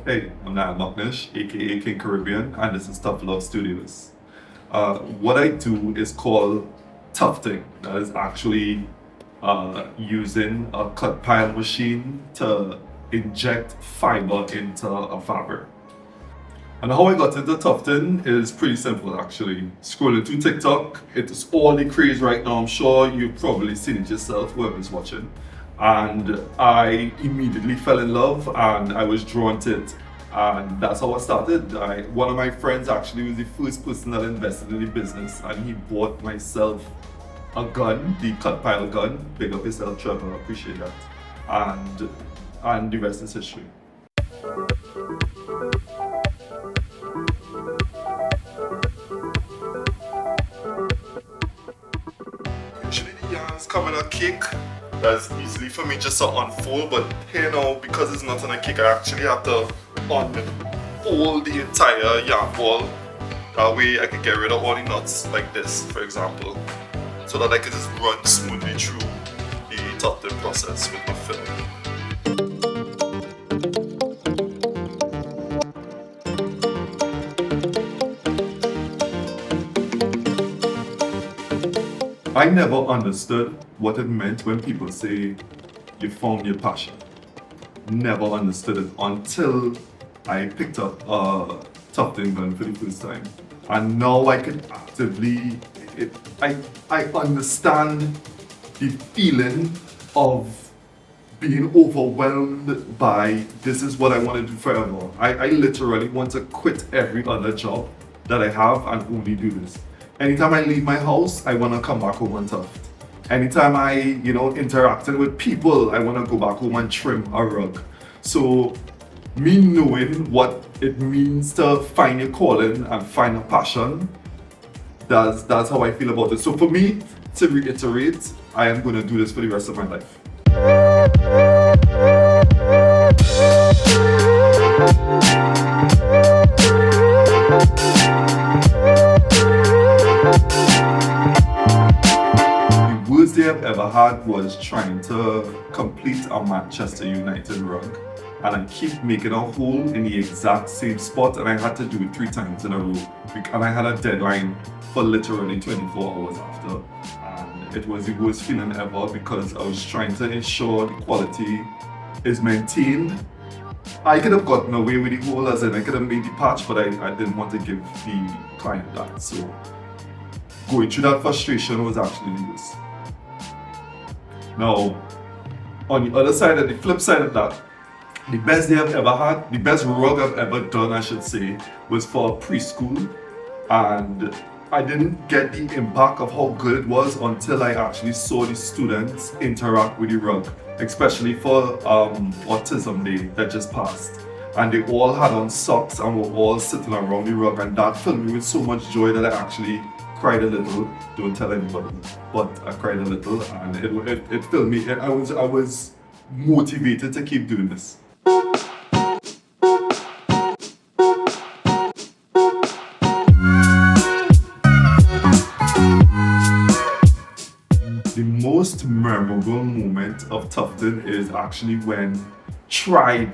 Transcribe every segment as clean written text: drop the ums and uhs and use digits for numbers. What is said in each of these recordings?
Hey, I'm Niall Mucknish, aka King Caribbean, and this is Tough Love Studios. What I do is called tufting. That is actually using a cut pile machine to inject fiber into a fabric. And how I got into tufting is pretty simple actually. Scrolling through TikTok, it is all the craze right now. I'm sure you've probably seen it yourself, whoever's watching. And I immediately fell in love and I was drawn to it. And that's how I started. One of my friends actually was the first person that invested in the business, and he bought myself a gun, the cut pile gun. Big up yourself, Trevor, I appreciate that. And the rest is history. Usually the yarns come in a cake. That's easily for me just to unfold, but here now, because it's not in a cake, I actually have to unfold the entire yarn ball. That way I can get rid of all the knots like this, for example, so that I can just run smoothly through the tufting process with my film. I never understood what it meant when people say you found your passion. Never understood it until I picked up a tufting gun for the first time. And now I can actively, I understand the feeling of being overwhelmed by this is what I want to do forever. I literally want to quit every other job that I have and only do this. Anytime I leave my house, I want to come back home and tuft. Anytime I, interacting with people, I want to go back home and trim a rug. So, me knowing what it means to find your calling and find a passion, that's how I feel about it. So for me, to reiterate, I am going to do this for the rest of my life. I've ever had was trying to complete a Manchester United rug, and I keep making a hole in the exact same spot, and I had to do it 3 times in a row, and I had a deadline for literally 24 hours after, and it was the worst feeling ever because I was trying to ensure the quality is maintained. I could have gotten away with the hole, as in I could have made the patch, but I didn't want to give the client that, so going through that frustration was actually the worst. Now, on the other side, the flip side of that, the best day I've ever had, the best rug I've ever done, I should say, was for preschool. And I didn't get the impact of how good it was until I actually saw the students interact with the rug, especially for Autism Day that just passed. And they all had on socks and were all sitting around the rug, and that filled me with so much joy that I actually cried a little. Don't tell anybody, but I cried a little, and it filled me. I was motivated to keep doing this. The most memorable moment of tufting is actually when Tribe,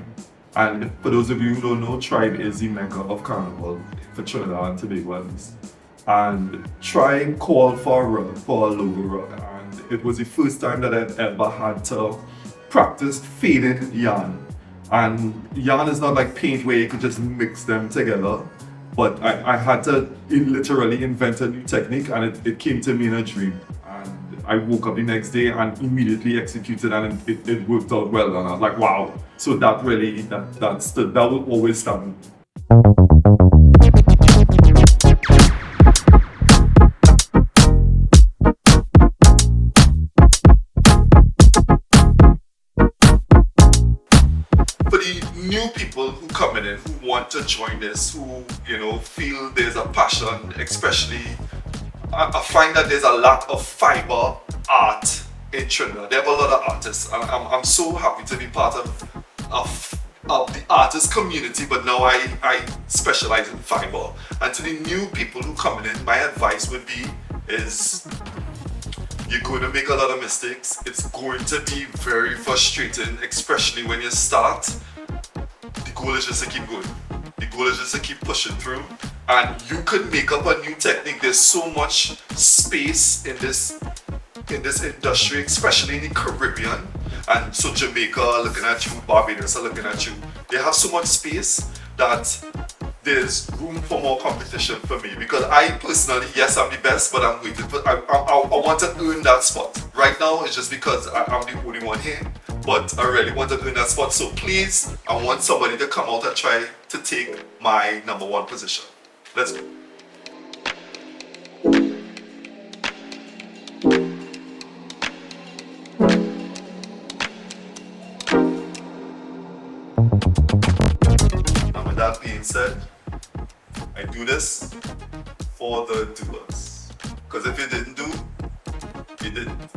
and for those of you who don't know, Tribe is the mecca of carnival for Trinidad and Tobago at least. And Tribe called for a logo rug, and it was the first time that I've ever had to practice fading yarn. And yarn is not like paint where you could just mix them together, but I had to literally invent a new technique, and it came to me in a dream. And I woke up the next day and immediately executed, and it worked out well, and I was like, wow. So that really, that will always stand. New people who come in who want to join this, who feel there's a passion, especially I find that there's a lack of fiber art in Trinidad. There are a lot of artists, and I'm so happy to be part of the artist community, but now I specialize in fiber. And to the new people who come in, my advice would be is you're going to make a lot of mistakes. It's going to be very frustrating, especially when you start. The goal is just to keep going. The goal is just to keep pushing through. And you could make up a new technique. There's so much space in this industry, especially in the Caribbean. And so Jamaica are looking at you, Barbados are looking at you. They have so much space that there's room for more competition for me, because I personally, yes, I'm the best, but I'm waiting for, I want to earn that spot. Right now, it's just because I'm the only one here, but I really want to earn that spot. So please, I want somebody to come out and try to take my number one position. Let's go. And with that being said, I do this for the doers. Because if you didn't do, you didn't.